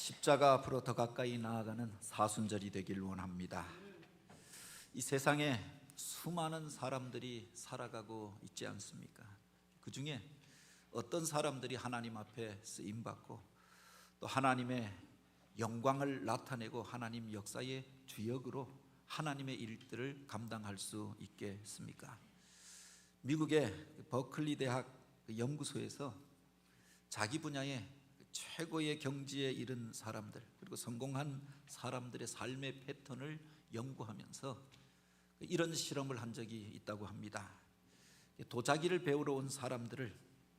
십자가 앞으로 더 가까이 나아가는 사순절이 되길 원합니다. 이 세상에 수많은 사람들이 살아가고 있지 않습니까? 그 중에 어떤 사람들이 하나님 앞에 쓰임받고 또 하나님의 영광을 나타내고 하나님 역사의 주역으로 하나님의 일들을 감당할 수 있겠습니까? 미국의 버클리 대학 연구소에서 자기 분야의 최고의 경지에 이른 사람들 그리고 성공한 사람들의 삶의 패턴을 연구하면서 이런 실험을 한 적이 있다고 합니다. 도자기를 배우러 온 사람들을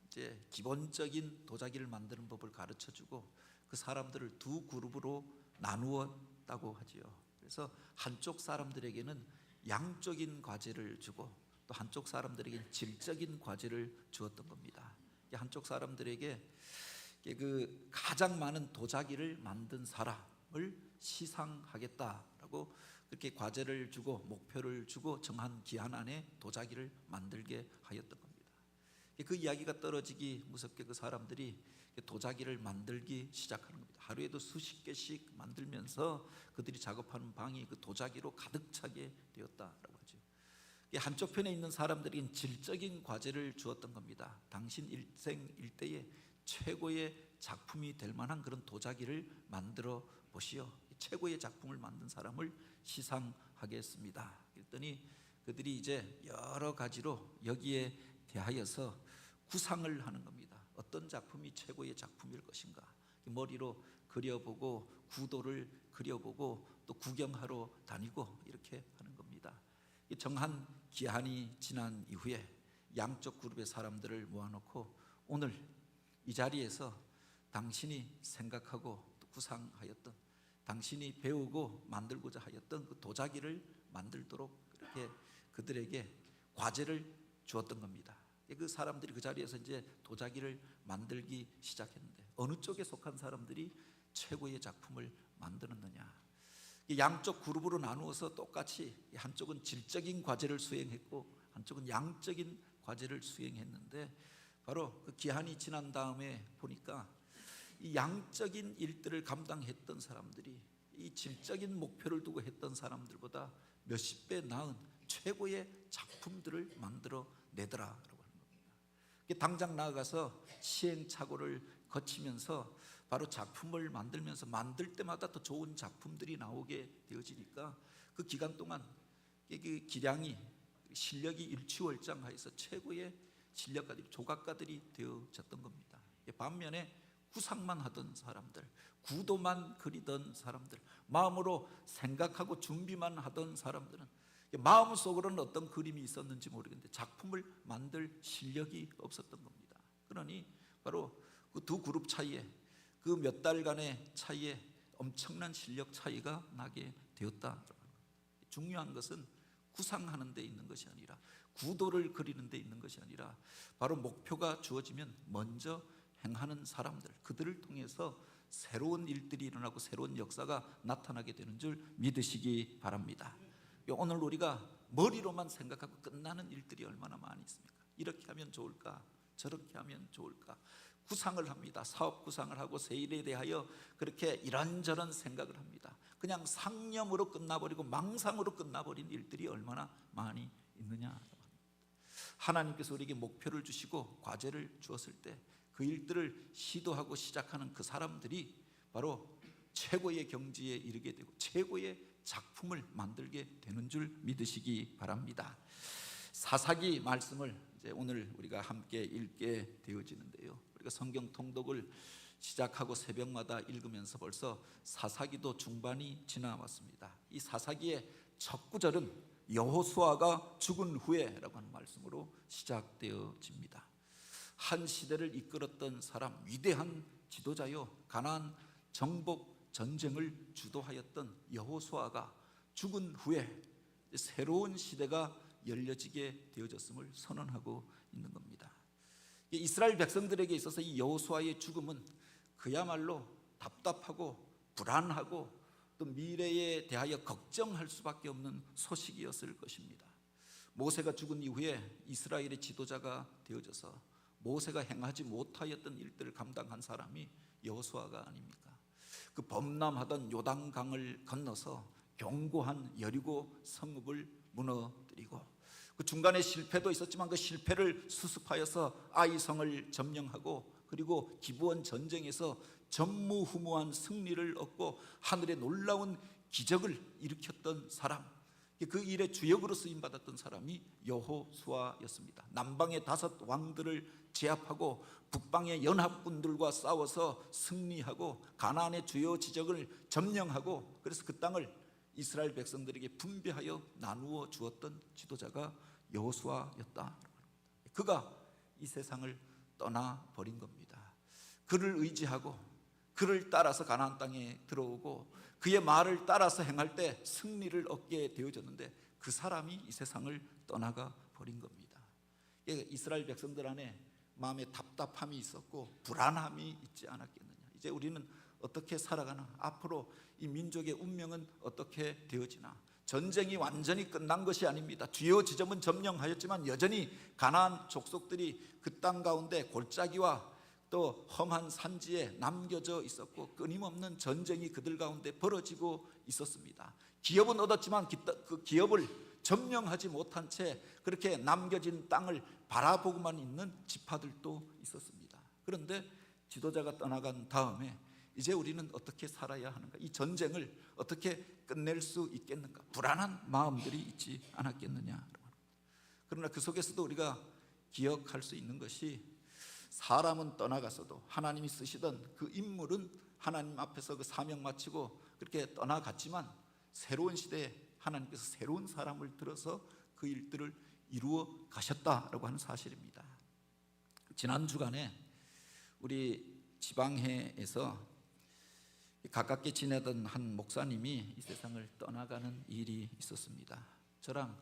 이제 기본적인 도자기를 만드는 법을 가르쳐주고 그 사람들을 두 그룹으로 나누었다고 하지요. 그래서 한쪽 사람들에게는 양적인 과제를 주고 또 한쪽 사람들에게는 질적인 과제를 주었던 겁니다. 한쪽 사람들에게 그 가장 많은 도자기를 만든 사람을 시상하겠다라고 그렇게 과제를 주고 목표를 주고 정한 기한 안에 도자기를 만들게 하였던 겁니다. 그 이야기가 떨어지기 무섭게 그 사람들이 도자기를 만들기 시작하는 겁니다. 하루에도 수십 개씩 만들면서 그들이 작업하는 방이 그 도자기로 가득 차게 되었다라고 하죠. 한쪽 편에 있는 사람들에게는 질적인 과제를 주었던 겁니다. 당신 일생 일대에 최고의 작품이 될 만한 그런 도자기를 만들어 보시오. 최고의 작품을 만든 사람을 시상하겠습니다. 그랬더니 그들이 이제 여러 가지로 여기에 대하여서 구상을 하는 겁니다. 어떤 작품이 최고의 작품일 것인가? 머리로 그려보고 구도를 그려보고 또 구경하러 다니고 이렇게 하는 겁니다. 정한 기한이 지난 이후에 양쪽 그룹의 사람들을 모아놓고 오늘 이 자리에서 당신이 생각하고 또 구상하였던 당신이 배우고 만들고자 하였던 그 도자기를 만들도록 그렇게 그들에게 과제를 주었던 겁니다. 그 사람들이 그 자리에서 이제 도자기를 만들기 시작했는데 어느 쪽에 속한 사람들이 최고의 작품을 만들었느냐? 양쪽 그룹으로 나누어서 똑같이 한쪽은 질적인 과제를 수행했고 한쪽은 양적인 과제를 수행했는데 바로 그 기한이 지난 다음에 보니까 이 양적인 일들을 감당했던 사람들이 이 질적인 목표를 두고 했던 사람들보다 몇십 배 나은 최고의 작품들을 만들어 내더라라고 하는 겁니다. 당장 나아가서 시행착오를 거치면서 바로 작품을 만들면서 만들 때마다 더 좋은 작품들이 나오게 되어지니까 그 기간 동안 그 기량이 실력이 일취월장하여서 최고의 실력가들이 조각가들이 되어졌던 겁니다. 반면에 구상만 하던 사람들, 구도만 그리던 사람들, 마음으로 생각하고 준비만 하던 사람들은 마음속으로는 어떤 그림이 있었는지 모르겠는데 작품을 만들 실력이 없었던 겁니다. 그러니 바로 그 두 그룹 차이에 그 몇 달간의 차이에 엄청난 실력 차이가 나게 되었다. 중요한 것은 구상하는 데 있는 것이 아니라 구도를 그리는 데 있는 것이 아니라 바로 목표가 주어지면 먼저 행하는 사람들, 그들을 통해서 새로운 일들이 일어나고 새로운 역사가 나타나게 되는 줄 믿으시기 바랍니다. 오늘 우리가 머리로만 생각하고 끝나는 일들이 얼마나 많이 있습니까? 이렇게 하면 좋을까? 저렇게 하면 좋을까? 구상을 합니다. 사업 구상을 하고 새 일에 대하여 그렇게 이런저런 생각을 합니다. 그냥 상념으로 끝나버리고 망상으로 끝나버린 일들이 얼마나 많이 있느냐. 하나님께서 우리에게 목표를 주시고 과제를 주었을 때 그 일들을 시도하고 시작하는 그 사람들이 바로 최고의 경지에 이르게 되고 최고의 작품을 만들게 되는 줄 믿으시기 바랍니다. 사사기 말씀을 이제 오늘 우리가 함께 읽게 되어지는데요. 우리가 성경 통독을 시작하고 새벽마다 읽으면서 벌써 사사기도 중반이 지나왔습니다. 이 사사기의 첫 구절은 여호수아가 죽은 후에라고 하는 말씀으로 시작되어집니다. 한 시대를 이끌었던 사람, 위대한 지도자요, 가나안 정복 전쟁을 주도하였던 여호수아가 죽은 후에 새로운 시대가 열려지게 되어졌음을 선언하고 있는 겁니다. 이스라엘 백성들에게 있어서 이 여호수아의 죽음은 그야말로 답답하고 불안하고 또 미래에 대하여 걱정할 수밖에 없는 소식이었을 것입니다. 모세가 죽은 이후에 이스라엘의 지도자가 되어져서 모세가 행하지 못하였던 일들을 감당한 사람이 여호수아가 아닙니까? 그 그 범람하던 요단강을 건너서 견고한 여리고 성읍을 무너뜨리고, 그 중간에 실패도 있었지만 그 실패를 수습하여서 아이성을 점령하고, 그리고 기브온 전쟁에서 전무후무한 승리를 얻고 하늘의 놀라운 기적을 일으켰던 사람, 그 일의 주역으로 쓰임받았던 사람이 여호수아였습니다. 남방의 5 왕들을 제압하고 북방의 연합군들과 싸워서 승리하고 가나안의 주요 지역을 점령하고, 그래서 그 땅을 이스라엘 백성들에게 분배하여 나누어 주었던 지도자가 여호수아였다. 그가 이 세상을 떠나버린 겁니다. 그를 의지하고 그를 따라서 가나안 땅에 들어오고 그의 말을 따라서 행할 때 승리를 얻게 되어졌는데, 그 사람이 이 세상을 떠나가 버린 겁니다. 이스라엘 백성들 안에 마음에 답답함이 있었고 불안함이 있지 않았겠느냐. 이제 우리는 어떻게 살아가나, 앞으로 이 민족의 운명은 어떻게 되어지나. 전쟁이 완전히 끝난 것이 아닙니다. 주요 지점은 점령하였지만 여전히 가나안 족속들이 그 땅 가운데 골짜기와 또 험한 산지에 남겨져 있었고, 끊임없는 전쟁이 그들 가운데 벌어지고 있었습니다. 기업은 얻었지만 그 기업을 점령하지 못한 채 그렇게 남겨진 땅을 바라보고만 있는 지파들도 있었습니다. 그런데 지도자가 떠나간 다음에 이제 우리는 어떻게 살아야 하는가, 이 전쟁을 어떻게 끝낼 수 있겠는가, 불안한 마음들이 있지 않았겠느냐. 그러나 그 속에서도 우리가 기억할 수 있는 것이, 사람은 떠나갔어도 하나님이 쓰시던 그 인물은 하나님 앞에서 그 사명 마치고 그렇게 떠나갔지만, 새로운 시대에 하나님께서 새로운 사람을 들어서 그 일들을 이루어 가셨다라고 하는 사실입니다. 지난 주간에 우리 지방회에서 가깝게 지내던 한 목사님이 이 세상을 떠나가는 일이 있었습니다. 저랑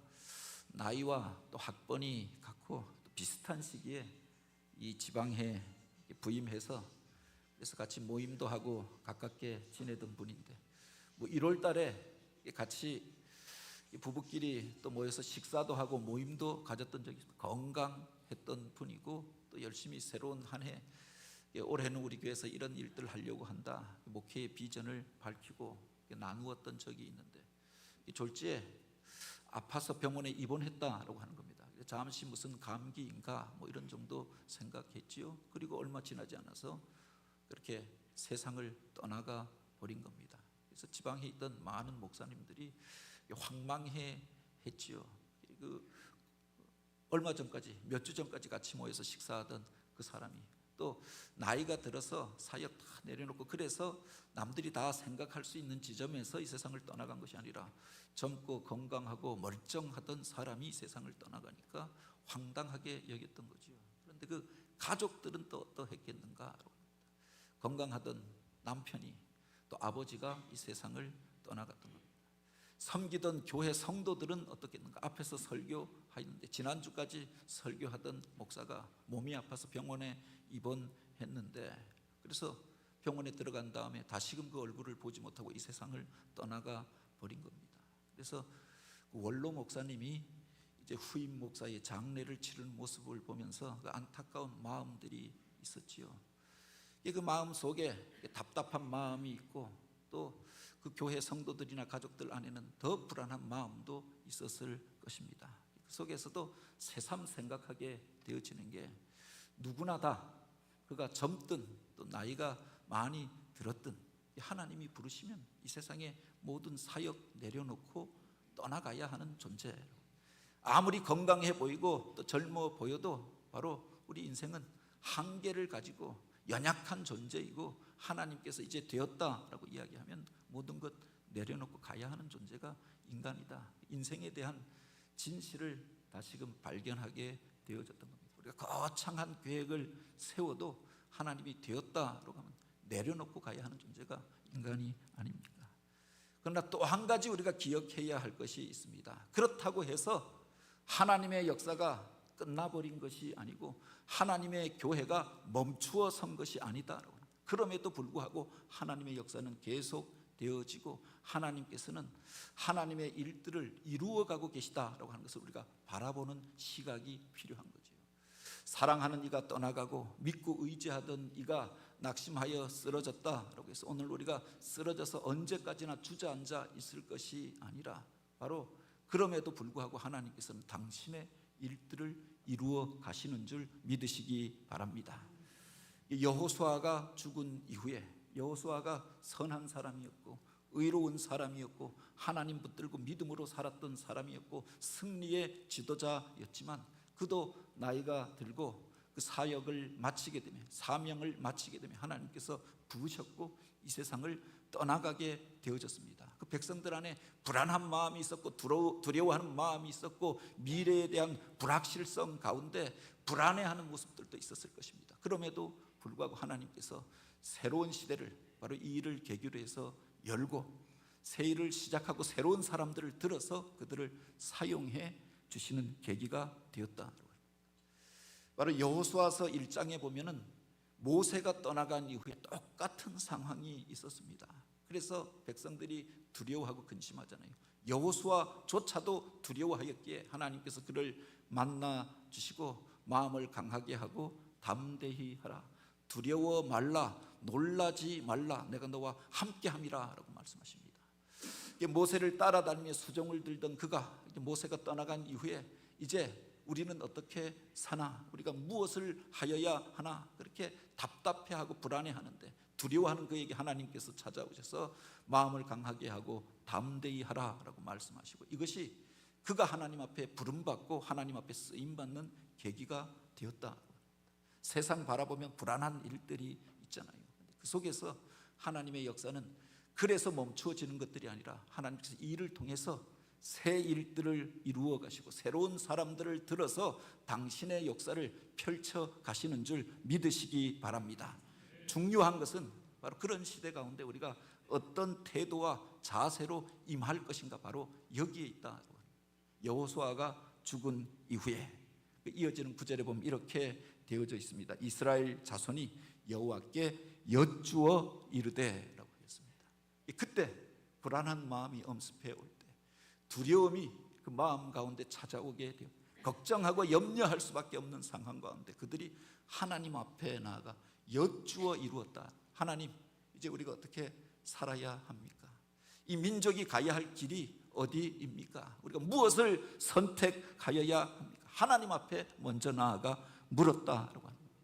나이와 또 학번이 같고 또 비슷한 시기에 이 지방회 부임해서 그래서 같이 모임도 하고 가깝게 지내던 분인데, 1월 달에 같이 부부끼리 또 모여서 식사도 하고 모임도 가졌던 적이 있습니다. 건강했던 분이고 또 열심히 새로운 한 해, 올해는 우리 교회에서 이런 일들을 하려고 한다, 목회의 비전을 밝히고 나누었던 적이 있는데, 졸지에 아파서 병원에 입원했다라고 하는 겁니다. 잠시 무슨 감기인가 이런 정도 생각했지요. 그리고 얼마 지나지 않아서 그렇게 세상을 떠나가 버린 겁니다. 그래서 지방에 있던 많은 목사님들이 황망해 했지요. 얼마 전까지, 몇 주 전까지 같이 모여서 식사하던 그 사람이 또 나이가 들어서 사역 다 내려놓고, 그래서 남들이 다 생각할 수 있는 지점에서 이 세상을 떠나간 것이 아니라 젊고 건강하고 멀쩡하던 사람이 세상을 떠나가니까 황당하게 여겼던 거죠. 그런데 그 가족들은 또 어떠했겠는가. 건강하던 남편이 또 아버지가 이 세상을 떠나갔던 겁니다. 섬기던 교회 성도들은 어떻겠는가. 앞에서 설교하였는데 지난주까지 설교하던 목사가 몸이 아파서 병원에 입원했는데, 그래서 병원에 들어간 다음에 다시금 그 얼굴을 보지 못하고 이 세상을 떠나가 버린 겁니다. 그래서 원로 목사님이 이제 후임 목사의 장례를 치르는 모습을 보면서 그 안타까운 마음들이 있었지요. 그 마음 속에 답답한 마음이 있고 또 그 교회 성도들이나 가족들 안에는 더 불안한 마음도 있었을 것입니다. 그 속에서도 새삼 생각하게 되어지는 게, 누구나 다 그가 젊든 또 나이가 많이 들었든 하나님이 부르시면 이 세상의 모든 사역 내려놓고 떠나가야 하는 존재. 아무리 건강해 보이고 또 젊어 보여도 바로 우리 인생은 한계를 가지고 연약한 존재이고, 하나님께서 이제 되었다라고 이야기하면 모든 것 내려놓고 가야 하는 존재가 인간이다. 인생에 대한 진실을 다시금 발견하게 되어졌던 겁니다. 우리가 거창한 계획을 세워도 하나님이 되었다라고 하면 내려놓고 가야 하는 존재가 인간이 아닙니까? 그러나 또 한 가지 우리가 기억해야 할 것이 있습니다. 그렇다고 해서 하나님의 역사가 끝나버린 것이 아니고 하나님의 교회가 멈추어 선 것이 아니다. 그럼에도 불구하고 하나님의 역사는 계속 되어지고 하나님께서는 하나님의 일들을 이루어가고 계시다라고 하는 것을 우리가 바라보는 시각이 필요한 거죠. 사랑하는 이가 떠나가고 믿고 의지하던 이가 낙심하여 쓰러졌다라고 해서 오늘 우리가 쓰러져서 언제까지나 주저앉아 있을 것이 아니라 바로 그럼에도 불구하고 하나님께서는 당신의 일들을 이루어 가시는 줄 믿으시기 바랍니다. 여호수아가 죽은 이후에 여호수아가 선한 사람이었고 의로운 사람이었고 하나님 붙들고 믿음으로 살았던 사람이었고 승리의 지도자였지만 그도 나이가 들고 그 사역을 마치게 되면 사명을 마치게 되면 하나님께서 부으셨고 이 세상을 떠나가게 되어졌습니다. 그 백성들 안에 불안한 마음이 있었고 두려워하는 마음이 있었고 미래에 대한 불확실성 가운데 불안해하는 모습들도 있었을 것입니다. 그럼에도 불구하고 하나님께서 새로운 시대를 바로 이 일을 계기로 해서 열고 새 일을 시작하고 새로운 사람들을 들어서 그들을 사용해 주시는 계기가 되었다. 바로 여호수아서 1장에 보면은 모세가 떠나간 이후에 똑같은 상황이 있었습니다. 그래서 백성들이 두려워하고 근심하잖아요. 여호수아조차도 두려워하였기에 하나님께서 그를 만나 주시고 마음을 강하게 하고 담대히 하라, 두려워 말라, 놀라지 말라, 내가 너와 함께함이라 라고 말씀하십니다. 모세를 따라다니며 수종을 들던 그가 모세가 떠나간 이후에 이제 우리는 어떻게 사나, 우리가 무엇을 하여야 하나, 그렇게 답답해하고 불안해하는데 두려워하는 그에게 하나님께서 찾아오셔서 마음을 강하게 하고 담대히 하라라고 말씀하시고 이것이 그가 하나님 앞에 부름받고 하나님 앞에 쓰임받는 계기가 되었다. 세상 바라보면 불안한 일들이 있잖아요. 그 속에서 하나님의 역사는 그래서 멈추어지는 것들이 아니라 하나님께서 이 일을 통해서 새 일들을 이루어 가시고 새로운 사람들을 들어서 당신의 역사를 펼쳐 가시는 줄 믿으시기 바랍니다. 중요한 것은 바로 그런 시대 가운데 우리가 어떤 태도와 자세로 임할 것인가, 바로 여기에 있다. 여호수아가 죽은 이후에 이어지는 구절에 보면 이렇게 되어져 있습니다. 이스라엘 자손이 여호와께 여쭈어 이르되라고 했습니다. 그때 불안한 마음이 엄습해 올 때, 두려움이 그 마음 가운데 찾아오게 되어 걱정하고 염려할 수밖에 없는 상황 가운데 그들이 하나님 앞에 나아가 여쭈어 이루었다. 하나님, 이제 우리가 어떻게 살아야 합니까? 이 민족이 가야 할 길이 어디입니까? 우리가 무엇을 선택하여야 합니까? 하나님 앞에 먼저 나아가 물었다라고 합니다.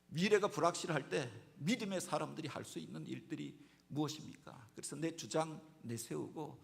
미래가 불확실할 때 믿음의 사람들이 할 수 있는 일들이 무엇입니까? 그래서 내 주장 내세우고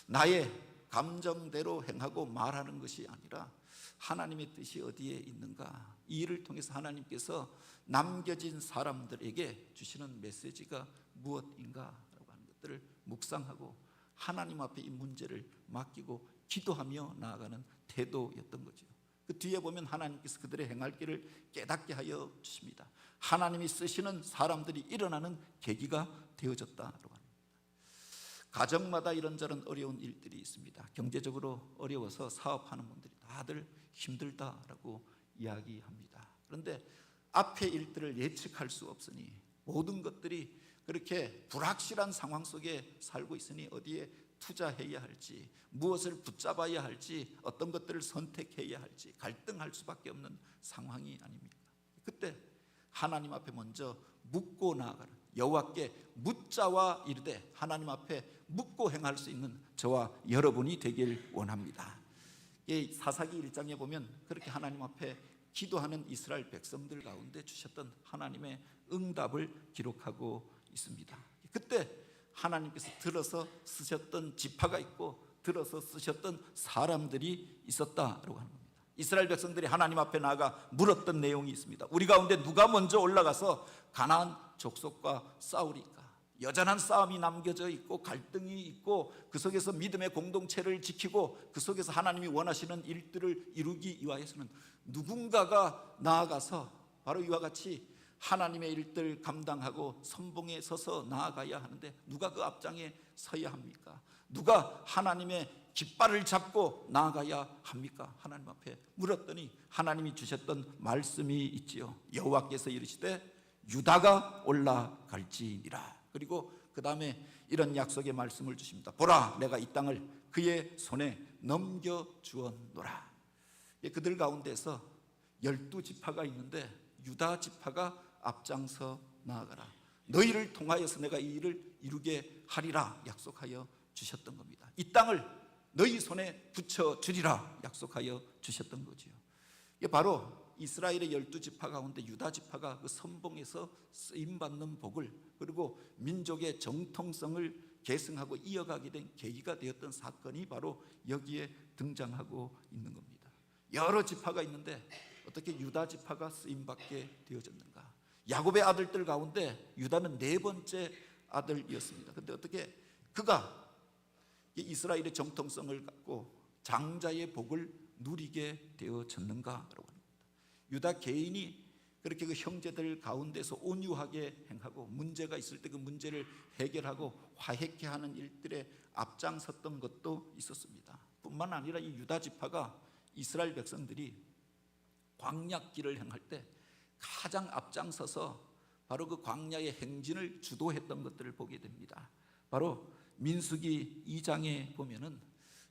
나의 감정대로 행하고 말하는 것이 아니라 하나님의 뜻이 어디에 있는가, 이 일을 통해서 하나님께서 남겨진 사람들에게 주시는 메시지가 무엇인가라고 하는 것들을 묵상하고 하나님 앞에 이 문제를 맡기고 기도하며 나아가는 태도였던 거죠. 그 뒤에 보면 하나님께서 그들의 행할 길을 깨닫게 하여 주십니다. 하나님이 쓰시는 사람들이 일어나는 계기가 되어졌다라고 합니다. 가정마다 이런저런 어려운 일들이 있습니다. 경제적으로 어려워서 사업하는 분들이 다들 힘들다라고 이야기합니다. 그런데 앞의 일들을 예측할 수 없으니 모든 것들이 그렇게 불확실한 상황 속에 살고 있으니 어디에 투자해야 할지, 무엇을 붙잡아야 할지, 어떤 것들을 선택해야 할지 갈등할 수밖에 없는 상황이 아닙니까? 그때 하나님 앞에 먼저 묻고 나아가라, 여호와께 묻자와 이르되 하나님 앞에 묻고 행할 수 있는 저와 여러분이 되길 원합니다. 이 사사기 1장에 보면 그렇게 하나님 앞에 기도하는 이스라엘 백성들 가운데 주셨던 하나님의 응답을 기록하고 있습니다. 그때 하나님께서 들어서 쓰셨던 지파가 있고 들어서 쓰셨던 사람들이 있었다라고 하는 겁니다. 이스라엘 백성들이 하나님 앞에 나아가 물었던 내용이 있습니다. 우리 가운데 누가 먼저 올라가서 가나안 족속과 싸우리까? 여전한 싸움이 남겨져 있고 갈등이 있고 그 속에서 믿음의 공동체를 지키고 그 속에서 하나님이 원하시는 일들을 이루기 위하여서는 누군가가 나아가서 바로 이와 같이 하나님의 일들 감당하고 선봉에 서서 나아가야 하는데 누가 그 앞장에 서야 합니까? 누가 하나님의 깃발을 잡고 나아가야 합니까? 하나님 앞에 물었더니 하나님이 주셨던 말씀이 있지요. 여호와께서 이르시되 유다가 올라갈지니라. 그리고 그 다음에 이런 약속의 말씀을 주십니다. 보라, 내가 이 땅을 그의 손에 넘겨주었노라. 그들 가운데서 12지파가 있는데 유다 지파가 앞장서 나아가라. 너희를 통하여서 내가 이 일을 이루게 하리라 약속하여 주셨던 겁니다. 이 땅을 너희 손에 붙여주리라 약속하여 주셨던 거지요. 이게 바로 이스라엘의 12지파 가운데 유다 지파가 그 선봉에서 쓰임받는 복을, 그리고 민족의 정통성을 계승하고 이어가게 된 계기가 되었던 사건이 바로 여기에 등장하고 있는 겁니다. 여러 지파가 있는데 어떻게 유다 지파가 쓰임받게 되어졌는가? 야곱의 아들들 가운데 유다는 4번째 아들이었습니다. 그런데 어떻게 그가 이스라엘의 정통성을 갖고 장자의 복을 누리게 되어졌는가라고 합니다. 유다 개인이 그렇게 그 형제들 가운데서 온유하게 행하고 문제가 있을 때 그 문제를 해결하고 화해케 하는 일들에 앞장섰던 것도 있었습니다. 뿐만 아니라 이 유다 지파가 이스라엘 백성들이 광야길을 행할 때 가장 앞장서서 바로 그 광야의 행진을 주도했던 것들을 보게 됩니다. 바로 민수기 2장에 보면은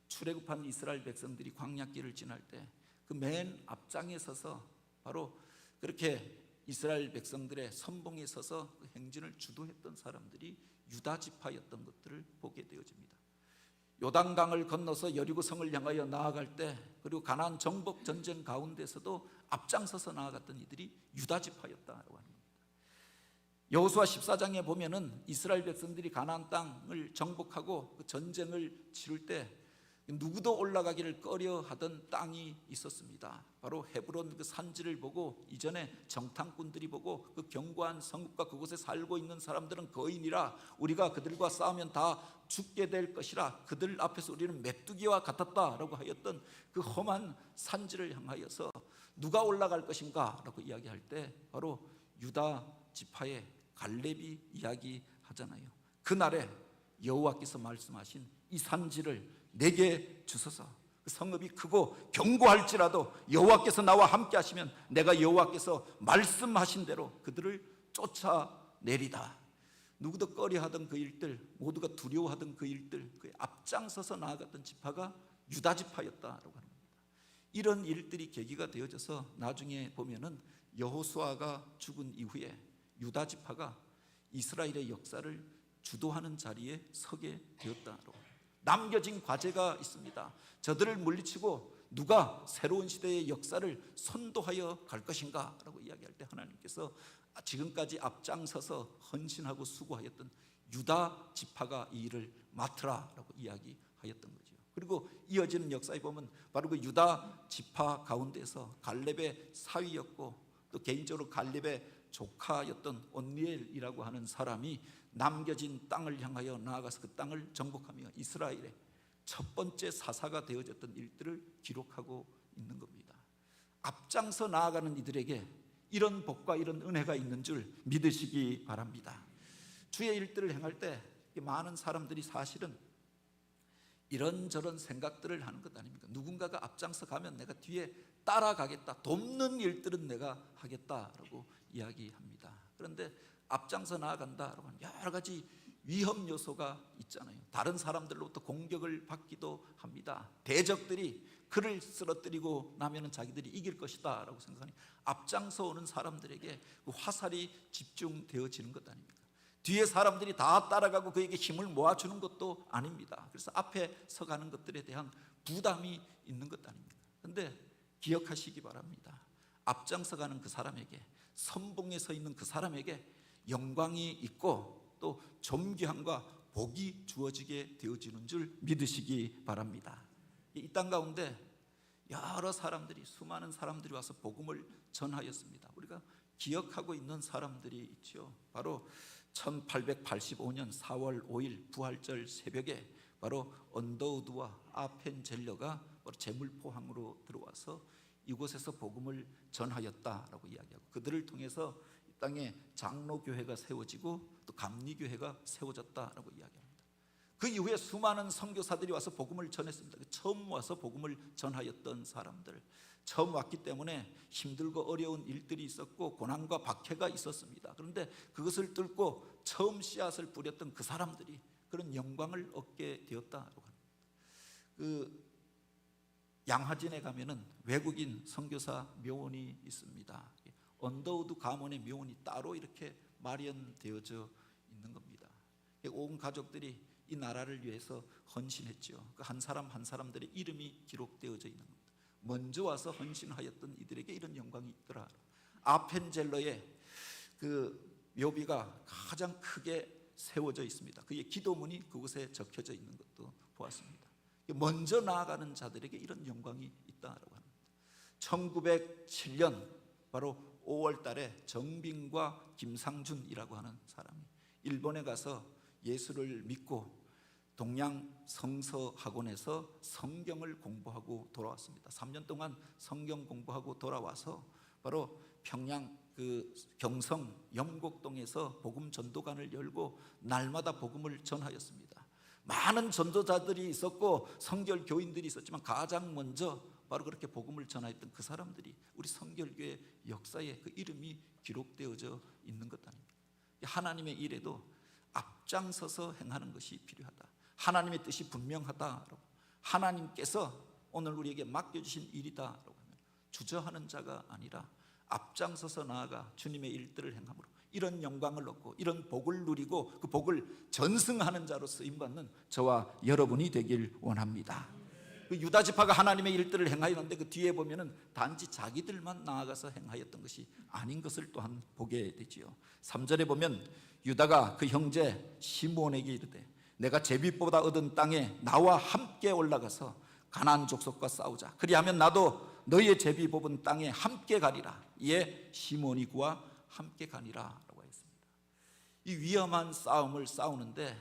출애굽한 이스라엘 백성들이 광야길을 지날 때 그 맨 앞장에 서서 바로 그렇게 이스라엘 백성들의 선봉에 서서 그 행진을 주도했던 사람들이 유다 지파였던 것들을 보게 되어집니다. 요단강을 건너서 여리고성을 향하여 나아갈 때, 그리고 가나안 정복 전쟁 가운데서도 앞장서서 나아갔던 이들이 유다 지파였다라고 하는 겁니다. 여호수아 14장에 보면은 이스라엘 백성들이 가나안 땅을 정복하고 그 전쟁을 치를 때 누구도 올라가기를 꺼려하던 땅이 있었습니다. 바로 헤브론 그 산지를 보고 이전에 정탐꾼들이 보고 그 견고한 성읍과 그곳에 살고 있는 사람들은 거인이라 우리가 그들과 싸우면 다 죽게 될 것이라 그들 앞에서 우리는 메뚜기와 같았다라고 하였던 그 험한 산지를 향하여서 누가 올라갈 것인가 라고 이야기할 때 바로 유다 지파의 갈렙이 이야기하잖아요. 그날에 여호와께서 말씀하신 이 산지를 내게 주소서. 그 성읍이 크고 견고할지라도 여호와께서 나와 함께 하시면 내가 여호와께서 말씀하신 대로 그들을 쫓아내리다. 누구도 꺼려하던 그 일들, 모두가 두려워하던 그 일들, 그 앞장서서 나아갔던 지파가 유다 지파였다라고 하는 겁니다. 이런 일들이 계기가 되어져서 나중에 보면은 여호수아가 죽은 이후에 유다 지파가 이스라엘의 역사를 주도하는 자리에 서게 되었다라고 합니다. 남겨진 과제가 있습니다. 저들을 물리치고 누가 새로운 시대의 역사를 선도하여 갈 것인가 라고 이야기할 때 하나님께서 지금까지 앞장서서 헌신하고 수고하였던 유다 지파가 이 일을 맡으라 라고 이야기하였던 거죠. 그리고 이어지는 역사에 보면 바로 그 유다 지파 가운데서 갈렙의 사위였고 또 개인적으로 갈렙의 조카였던 온니엘이라고 하는 사람이 남겨진 땅을 향하여 나아가서 그 땅을 정복하며 이스라엘의 첫 번째 사사가 되어졌던 일들을 기록하고 있는 겁니다. 앞장서 나아가는 이들에게 이런 복과 이런 은혜가 있는 줄 믿으시기 바랍니다. 주의 일들을 행할 때 많은 사람들이 사실은 이런저런 생각들을 하는 것 아닙니까? 누군가가 앞장서 가면 내가 뒤에 따라가겠다, 돕는 일들은 내가 하겠다라고 이야기합니다. 그런데 앞장서 나아간다라고 하는 여러 가지 위험 요소가 있잖아요. 다른 사람들로부터 공격을 받기도 합니다. 대적들이 그를 쓰러뜨리고 나면은 자기들이 이길 것이다 라고 생각하니 앞장서 오는 사람들에게 그 화살이 집중되어지는 것 아닙니까? 뒤에 사람들이 다 따라가고 그에게 힘을 모아주는 것도 아닙니다. 그래서 앞에 서가는 것들에 대한 부담이 있는 것 아닙니까? 그런데 기억하시기 바랍니다. 앞장서 가는 그 사람에게, 선봉에 서 있는 그 사람에게 영광이 있고 또 존귀함과 복이 주어지게 되어지는 줄 믿으시기 바랍니다. 이 땅 가운데 여러 사람들이, 수많은 사람들이 와서 복음을 전하였습니다. 우리가 기억하고 있는 사람들이 있죠. 바로 1885년 4월 5일 부활절 새벽에 바로 언더우드와 아펜젤러가 제물포항으로 들어와서 이곳에서 복음을 전하였다라고 이야기하고, 그들을 통해서 이 땅에 장로교회가 세워지고 또 감리교회가 세워졌다라고 이야기합니다. 그 이후에 수많은 선교사들이 와서 복음을 전했습니다. 처음 와서 복음을 전하였던 사람들, 처음 왔기 때문에 힘들고 어려운 일들이 있었고 고난과 박해가 있었습니다. 그런데 그것을 뚫고 처음 씨앗을 뿌렸던 그 사람들이 그런 영광을 얻게 되었다고 합니다. 그 양화진에 가면은 외국인 선교사 묘원이 있습니다. 언더우드 가문의 묘원이 따로 이렇게 마련되어져 있는 겁니다. 온 가족들이 이 나라를 위해서 헌신했죠. 그 한 사람 한 사람들의 이름이 기록되어져 있는 겁니다. 먼저 와서 헌신하였던 이들에게 이런 영광이 있더라. 아펜젤러의 그 묘비가 가장 크게 세워져 있습니다. 그의 기도문이 그곳에 적혀져 있는 것도 보았습니다. 먼저 나아가는 자들에게 이런 영광이 있다라고 합니다. 1907년 바로 5월 달에 정빈과 김상준이라고 하는 사람이 일본에 가서 예수를 믿고 동양 성서 학원에서 성경을 공부하고 돌아왔습니다. 3년 동안 성경 공부하고 돌아와서 바로 평양 그 경성 영곡동에서 복음 전도관을 열고 날마다 복음을 전하였습니다. 많은 전도자들이 있었고 성결 교인들이 있었지만 가장 먼저 바로 그렇게 복음을 전하였던 그 사람들이 우리 성결교회 역사에 그 이름이 기록되어져 있는 것 아닙니까? 하나님의 일에도 앞장서서 행하는 것이 필요하다. 하나님의 뜻이 분명하다라고, 하나님께서 오늘 우리에게 맡겨주신 일이다라고 하면 주저하는 자가 아니라 앞장서서 나아가 주님의 일들을 행함으로 이런 영광을 얻고 이런 복을 누리고 그 복을 전승하는 자로 쓰임받는 저와 여러분이 되길 원합니다. 그 유다 지파가 하나님의 일들을 행하였는데 그 뒤에 보면은 단지 자기들만 나아가서 행하였던 것이 아닌 것을 또한 보게 되지요. 3절에 보면 유다가 그 형제 시므온에게 이르되 내가 제비보다 얻은 땅에 나와 함께 올라가서 가나안 족속과 싸우자. 그리하면 나도 너희의 제비 뽑은 땅에 함께 가리라. 이에 시므온이 그와 함께 가니라 라고 했습니다. 이 위험한 싸움을 싸우는데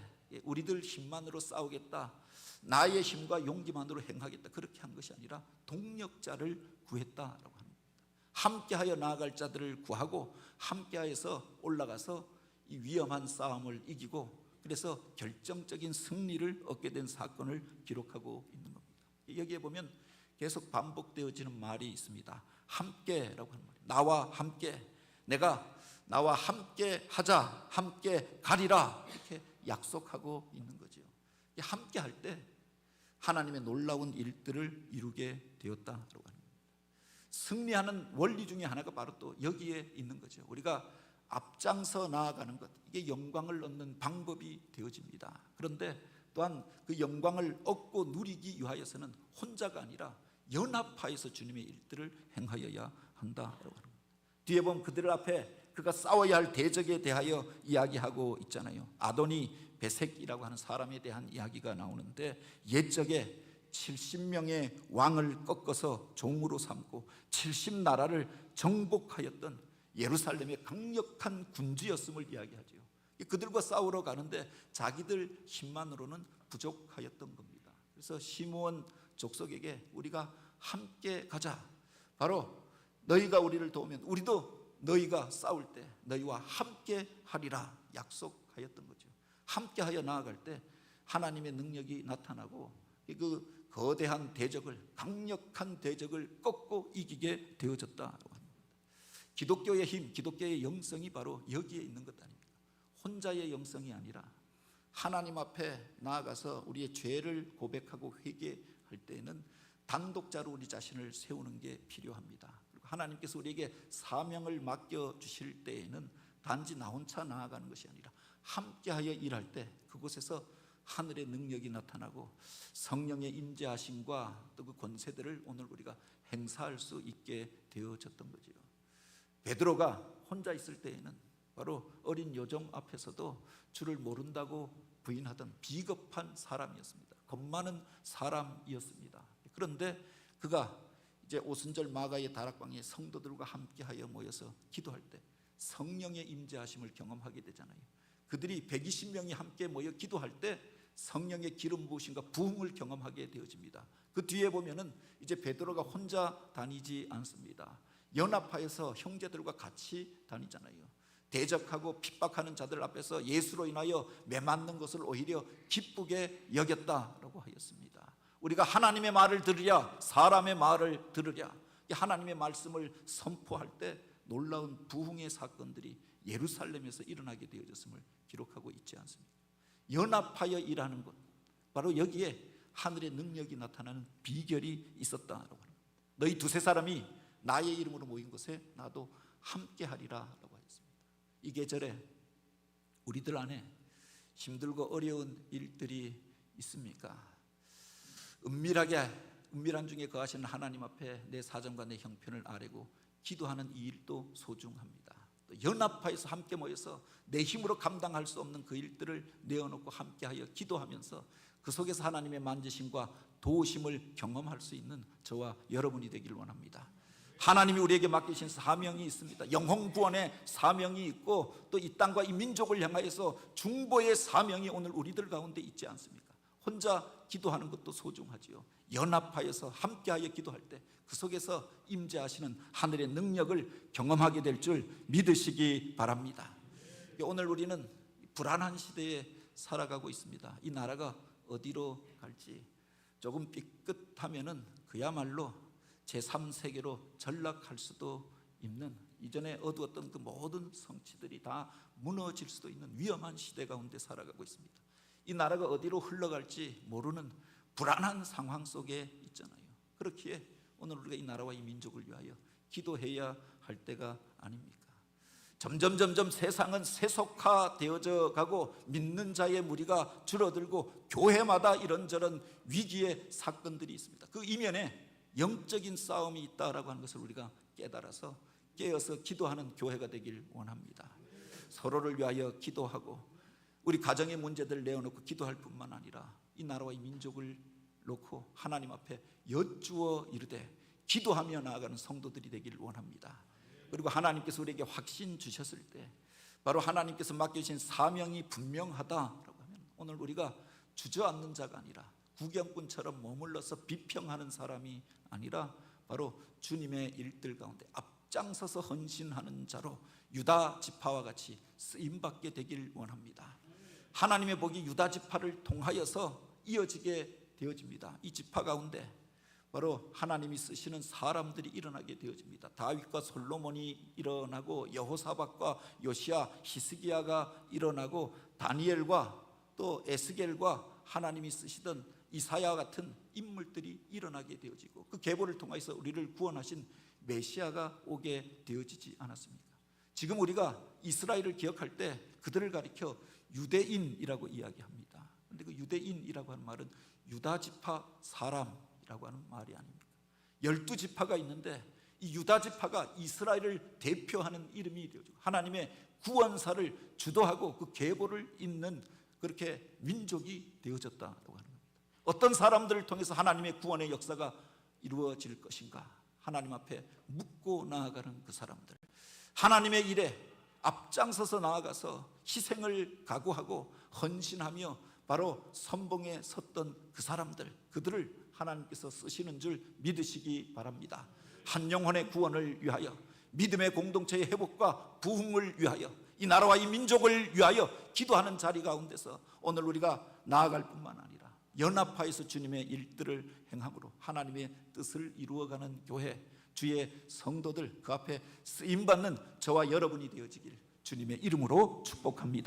우리들 힘만으로 싸우겠다, 나의 힘과 용기만으로 행하겠다, 그렇게 한 것이 아니라 동력자를 구했다라고 합니다. 함께하여 나아갈 자들을 구하고 함께하여서 올라가서 이 위험한 싸움을 이기고 그래서 결정적인 승리를 얻게 된 사건을 기록하고 있는 겁니다. 여기에 보면 계속 반복되어지는 말이 있습니다. 함께라고 하는 말이에요. 나와 함께, 내가 나와 함께 하자, 함께 가리라, 이렇게 약속하고 있는 거죠. 함께 할 때 하나님의 놀라운 일들을 이루게 되었다라고 합니다. 승리하는 원리 중에 하나가 바로 또 여기에 있는 거죠. 우리가 앞장서 나아가는 것, 이게 영광을 얻는 방법이 되어집니다. 그런데 또한 그 영광을 얻고 누리기 위하여서는 혼자가 아니라 연합하여서 주님의 일들을 행하여야 한다라고 합니다. 뒤에 보면 그들 앞에 그가 싸워야 할 대적에 대하여 이야기하고 있잖아요. 아도니 베색이라고 하는 사람에 대한 이야기가 나오는데 옛적에 70명의 왕을 꺾어서 종으로 삼고 70나라를 정복하였던 예루살렘의 강력한 군주였음을 이야기하죠. 그들과 싸우러 가는데 자기들 힘만으로는 부족하였던 겁니다. 그래서 시므온 족속에게 우리가 함께 가자, 바로 너희가 우리를 도우면 우리도 너희가 싸울 때 너희와 함께 하리라 약속하였던 거죠. 함께하여 나아갈 때 하나님의 능력이 나타나고 그 거대한 대적을, 강력한 대적을 꺾고 이기게 되어졌다고 합니다. 기독교의 힘, 기독교의 영성이 바로 여기에 있는 것 아닙니까? 혼자의 영성이 아니라 하나님 앞에 나아가서 우리의 죄를 고백하고 회개할 때에는 단독자로 우리 자신을 세우는 게 필요합니다. 그리고 하나님께서 우리에게 사명을 맡겨주실 때에는 단지 나 혼자 나아가는 것이 아니라 함께하여 일할 때 그곳에서 하늘의 능력이 나타나고 성령의 임재하심과 또 그 권세들을 오늘 우리가 행사할 수 있게 되어졌던 거지요. 베드로가 혼자 있을 때에는 바로 어린 요정 앞에서도 주를 모른다고 부인하던 비겁한 사람이었습니다. 겁 많은 사람이었습니다. 그런데 그가 이제 오순절 마가의 다락방에 성도들과 함께하여 모여서 기도할 때 성령의 임재하심을 경험하게 되잖아요. 그들이 120명이 함께 모여 기도할 때 성령의 기름 부으심과 부흥을 경험하게 되어집니다. 그 뒤에 보면은 이제 베드로가 혼자 다니지 않습니다. 연합하여서 형제들과 같이 다니잖아요. 대적하고 핍박하는 자들 앞에서 예수로 인하여 매맞는 것을 오히려 기쁘게 여겼다라고 하였습니다. 우리가 하나님의 말을 들으랴 사람의 말을 들으랴, 하나님의 말씀을 선포할 때 놀라운 부흥의 사건들이 예루살렘에서 일어나게 되어졌음을 기록하고 있지 않습니까? 연합하여 일하는 것, 바로 여기에 하늘의 능력이 나타나는 비결이 있었다라고 합니다. 너희 두세 사람이 나의 이름으로 모인 곳에 나도 함께 하리라 라고 하였습니다. 이 계절에 우리들 안에 힘들고 어려운 일들이 있습니까? 은밀한 중에 거하시는 하나님 앞에 내 사정과 내 형편을 아뢰고 기도하는 이 일도 소중합니다. 또 연합하여서 함께 모여서 내 힘으로 감당할 수 없는 그 일들을 내어놓고 함께하여 기도하면서 그 속에서 하나님의 만지심과 도우심을 경험할 수 있는 저와 여러분이 되기를 원합니다. 하나님이 우리에게 맡기신 사명이 있습니다. 영혼 구원의 사명이 있고 또 이 땅과 이 민족을 향하여서 중보의 사명이 오늘 우리들 가운데 있지 않습니까? 혼자 기도하는 것도 소중하지요. 연합하여서 함께하여 기도할 때 그 속에서 임재하시는 하늘의 능력을 경험하게 될 줄 믿으시기 바랍니다. 오늘 우리는 불안한 시대에 살아가고 있습니다. 이 나라가 어디로 갈지 조금 삐끗하면은 그야말로 제3세계로 전락할 수도 있는, 이전에 어두웠던 그 모든 성취들이 다 무너질 수도 있는 위험한 시대 가운데 살아가고 있습니다. 이 나라가 어디로 흘러갈지 모르는 불안한 상황 속에 있잖아요. 그렇기에 오늘 우리가 이 나라와 이 민족을 위하여 기도해야 할 때가 아닙니까? 점점 세상은 세속화되어져 가고 믿는 자의 무리가 줄어들고 교회마다 이런저런 위기의 사건들이 있습니다. 그 이면에 영적인 싸움이 있다라고 하는 것을 우리가 깨달아서 깨어서 기도하는 교회가 되길 원합니다. 서로를 위하여 기도하고 우리 가정의 문제들을 내어놓고 기도할 뿐만 아니라 이 나라와 이 민족을 놓고 하나님 앞에 여쭈어 이르되 기도하며 나아가는 성도들이 되기를 원합니다. 그리고 하나님께서 우리에게 확신 주셨을 때 바로 하나님께서 맡겨주신 사명이 분명하다라고 하면 오늘 우리가 주저앉는 자가 아니라 구경꾼처럼 머물러서 비평하는 사람이 아니라 바로 주님의 일들 가운데 앞장서서 헌신하는 자로 유다 지파와 같이 쓰임받게 되길 원합니다. 하나님의 복이 유다 지파를 통하여서 이어지게 되어집니다. 이 지파 가운데 바로 하나님이 쓰시는 사람들이 일어나게 되어집니다. 다윗과 솔로몬이 일어나고 여호사밧과 요시야, 히스기야가 일어나고 다니엘과 또 에스겔과 하나님이 쓰시던 이사야 같은 인물들이 일어나게 되어지고 그 계보를 통해서 우리를 구원하신 메시아가 오게 되어지지 않았습니까? 지금 우리가 이스라엘을 기억할 때 그들을 가리켜 유대인이라고 이야기합니다. 그런데 그 유대인이라고 하는 말은 유다 지파 사람이라고 하는 말이 아닙니까? 12지파가 있는데 이 유다 지파가 이스라엘을 대표하는 이름이 되어지고 하나님의 구원사를 주도하고 그 계보를 잇는 그렇게 민족이 되어졌다고 하는 겁니다. 어떤 사람들을 통해서 하나님의 구원의 역사가 이루어질 것인가? 하나님 앞에 묻고 나아가는 그 사람들, 하나님의 일에 앞장서서 나아가서 희생을 각오하고 헌신하며 바로 선봉에 섰던 그 사람들, 그들을 하나님께서 쓰시는 줄 믿으시기 바랍니다. 한 영혼의 구원을 위하여, 믿음의 공동체의 회복과 부흥을 위하여, 이 나라와 이 민족을 위하여 기도하는 자리 가운데서 오늘 우리가 나아갈 뿐만 아니라 연합하여서 주님의 일들을 행함으로 하나님의 뜻을 이루어가는 교회, 주의 성도들, 그 앞에 쓰임받는 저와 여러분이 되어지길 주님의 이름으로 축복합니다.